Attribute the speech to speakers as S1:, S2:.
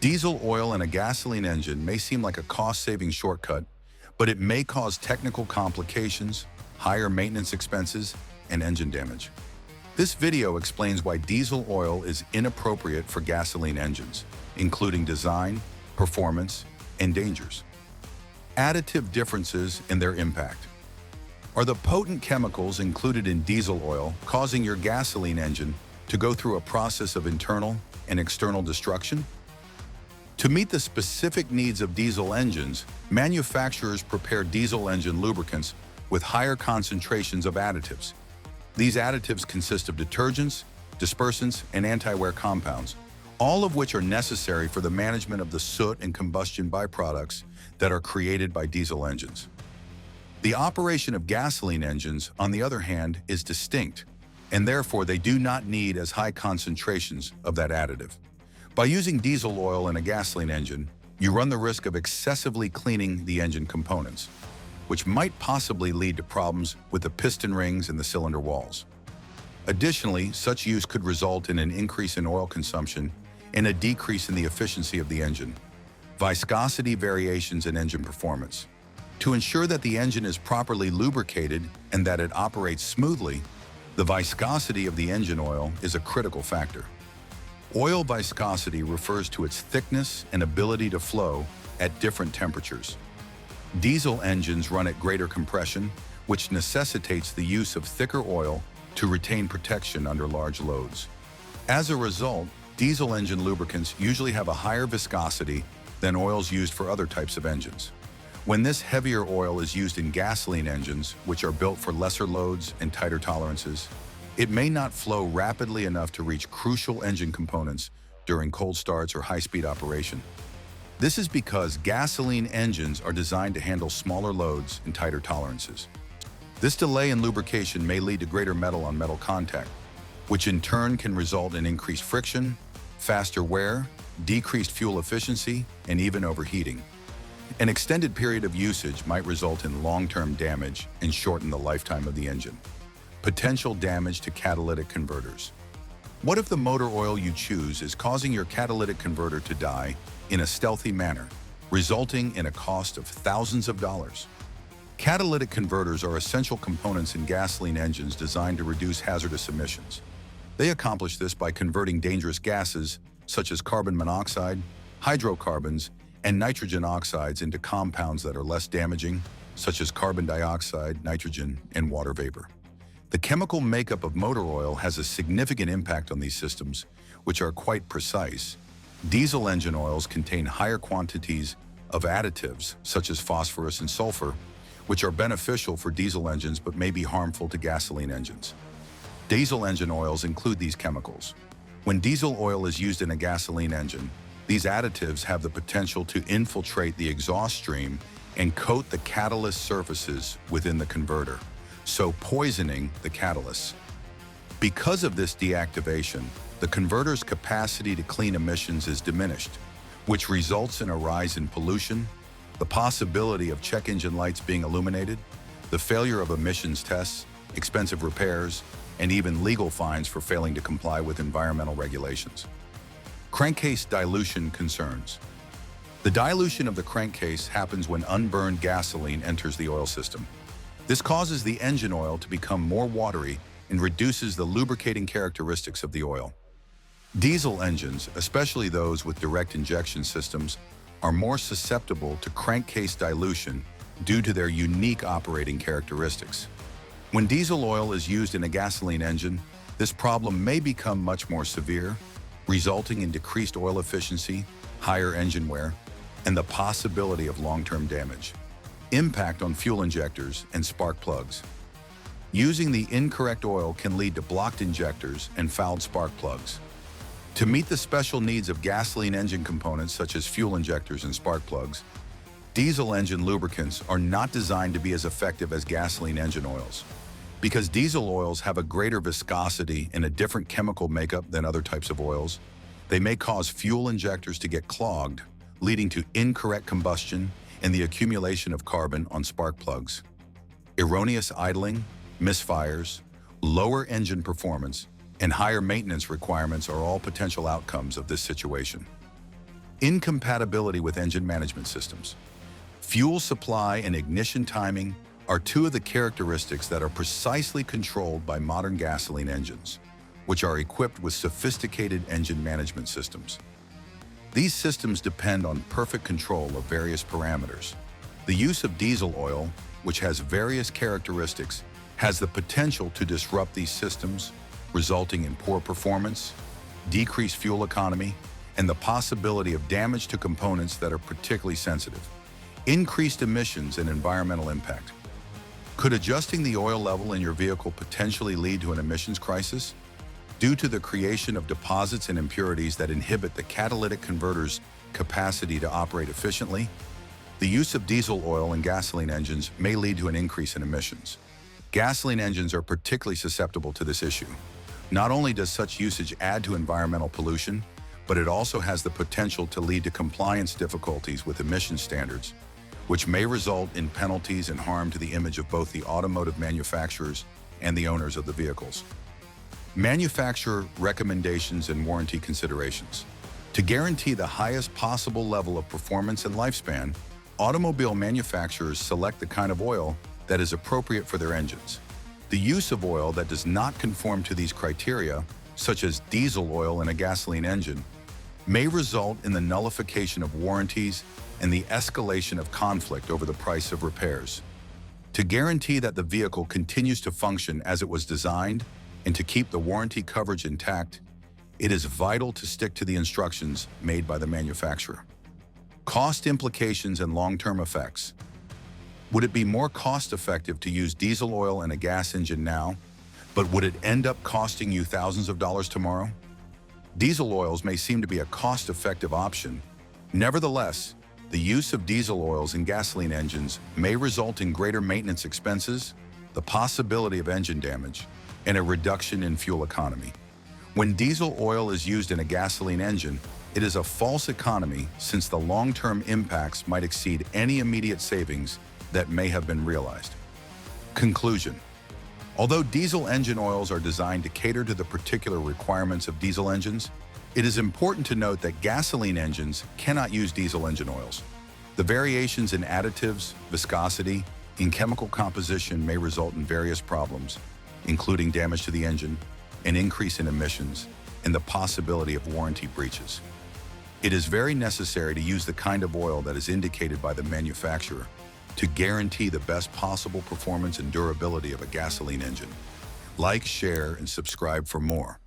S1: Diesel oil in a gasoline engine may seem like a cost-saving shortcut, but it may cause technical complications, higher maintenance expenses, and engine damage. This video explains why diesel oil is inappropriate for gasoline engines, including design, performance, and dangers. Additive differences and their impact. Are the potent chemicals included in diesel oil causing your gasoline engine to go through a process of internal and external destruction? To meet the specific needs of diesel engines, manufacturers prepare diesel engine lubricants with higher concentrations of additives. These additives consist of detergents, dispersants, and anti-wear compounds, all of which are necessary for the management of the soot and combustion byproducts that are created by diesel engines. The operation of gasoline engines, on the other hand, is distinct, and therefore they do not need as high concentrations of that additive. By using diesel oil in a gasoline engine, you run the risk of excessively cleaning the engine components, which might possibly lead to problems with the piston rings and the cylinder walls. Additionally, such use could result in an increase in oil consumption and a decrease in the efficiency of the engine. Viscosity variations in engine performance. To ensure that the engine is properly lubricated and that it operates smoothly, the viscosity of the engine oil is a critical factor. Oil viscosity refers to its thickness and ability to flow at different temperatures. Diesel engines run at greater compression, which necessitates the use of thicker oil to retain protection under large loads. As a result, diesel engine lubricants usually have a higher viscosity than oils used for other types of engines. When this heavier oil is used in gasoline engines, which are built for lesser loads and tighter tolerances, it may not flow rapidly enough to reach crucial engine components during cold starts or high-speed operation. This is because gasoline engines are designed to handle smaller loads and tighter tolerances. This delay in lubrication may lead to greater metal-on-metal contact, which in turn can result in increased friction, faster wear, decreased fuel efficiency, and even overheating. An extended period of usage might result in long-term damage and shorten the lifetime of the engine. Potential damage to catalytic converters. What if the motor oil you choose is causing your catalytic converter to die in a stealthy manner, resulting in a cost of thousands of dollars? Catalytic converters are essential components in gasoline engines designed to reduce hazardous emissions. They accomplish this by converting dangerous gases, such as carbon monoxide, hydrocarbons, and nitrogen oxides into compounds that are less damaging, such as carbon dioxide, nitrogen, and water vapor. The chemical makeup of motor oil has a significant impact on these systems, which are quite precise. Diesel engine oils contain higher quantities of additives, such as phosphorus and sulfur, which are beneficial for diesel engines but may be harmful to gasoline engines. Diesel engine oils include these chemicals. When diesel oil is used in a gasoline engine, these additives have the potential to infiltrate the exhaust stream and coat the catalyst surfaces within the converter, so poisoning the catalyst. Because of this deactivation, the converter's capacity to clean emissions is diminished, which results in a rise in pollution, the possibility of check engine lights being illuminated, the failure of emissions tests, expensive repairs, and even legal fines for failing to comply with environmental regulations. Crankcase dilution concerns. The dilution of the crankcase happens when unburned gasoline enters the oil system. This causes the engine oil to become more watery and reduces the lubricating characteristics of the oil. Diesel engines, especially those with direct injection systems, are more susceptible to crankcase dilution due to their unique operating characteristics. When diesel oil is used in a gasoline engine, this problem may become much more severe, resulting in decreased oil efficiency, higher engine wear, and the possibility of long-term damage. Impact on fuel injectors and spark plugs. Using the incorrect oil can lead to blocked injectors and fouled spark plugs. To meet the special needs of gasoline engine components such as fuel injectors and spark plugs, diesel engine lubricants are not designed to be as effective as gasoline engine oils. Because diesel oils have a greater viscosity and a different chemical makeup than other types of oils, they may cause fuel injectors to get clogged, leading to incorrect combustion and the accumulation of carbon on spark plugs. Erroneous idling, misfires, lower engine performance, and higher maintenance requirements are all potential outcomes of this situation. Incompatibility with engine management systems. Fuel supply and ignition timing are two of the characteristics that are precisely controlled by modern gasoline engines, which are equipped with sophisticated engine management systems. These systems depend on perfect control of various parameters. The use of diesel oil, which has various characteristics, has the potential to disrupt these systems, resulting in poor performance, decreased fuel economy, and the possibility of damage to components that are particularly sensitive. Increased emissions and environmental impact. Could adjusting the oil level in your vehicle potentially lead to an emissions crisis? Due to the creation of deposits and impurities that inhibit the catalytic converter's capacity to operate efficiently, the use of diesel oil in gasoline engines may lead to an increase in emissions. Gasoline engines are particularly susceptible to this issue. Not only does such usage add to environmental pollution, but it also has the potential to lead to compliance difficulties with emission standards, which may result in penalties and harm to the image of both the automotive manufacturers and the owners of the vehicles. Manufacturer recommendations and warranty considerations. To guarantee the highest possible level of performance and lifespan, automobile manufacturers select the kind of oil that is appropriate for their engines. The use of oil that does not conform to these criteria, such as diesel oil in a gasoline engine, may result in the nullification of warranties and the escalation of conflict over the price of repairs. To guarantee that the vehicle continues to function as it was designed and to keep the warranty coverage intact, it is vital to stick to the instructions made by the manufacturer. Cost implications and long-term effects. Would it be more cost-effective to use diesel oil in a gas engine now, but would it end up costing you thousands of dollars tomorrow? Diesel oils may seem to be a cost-effective option. Nevertheless, the use of diesel oils in gasoline engines may result in greater maintenance expenses, the possibility of engine damage, and a reduction in fuel economy. When diesel oil is used in a gasoline engine, it is a false economy since the long-term impacts might exceed any immediate savings that may have been realized. Conclusion. Although diesel engine oils are designed to cater to the particular requirements of diesel engines, it is important to note that gasoline engines cannot use diesel engine oils. The variations in additives, viscosity, and chemical composition may result in various problems, including damage to the engine, an increase in emissions, and the possibility of warranty breaches. It is very necessary to use the kind of oil that is indicated by the manufacturer to guarantee the best possible performance and durability of a gasoline engine. Like, share, and subscribe for more.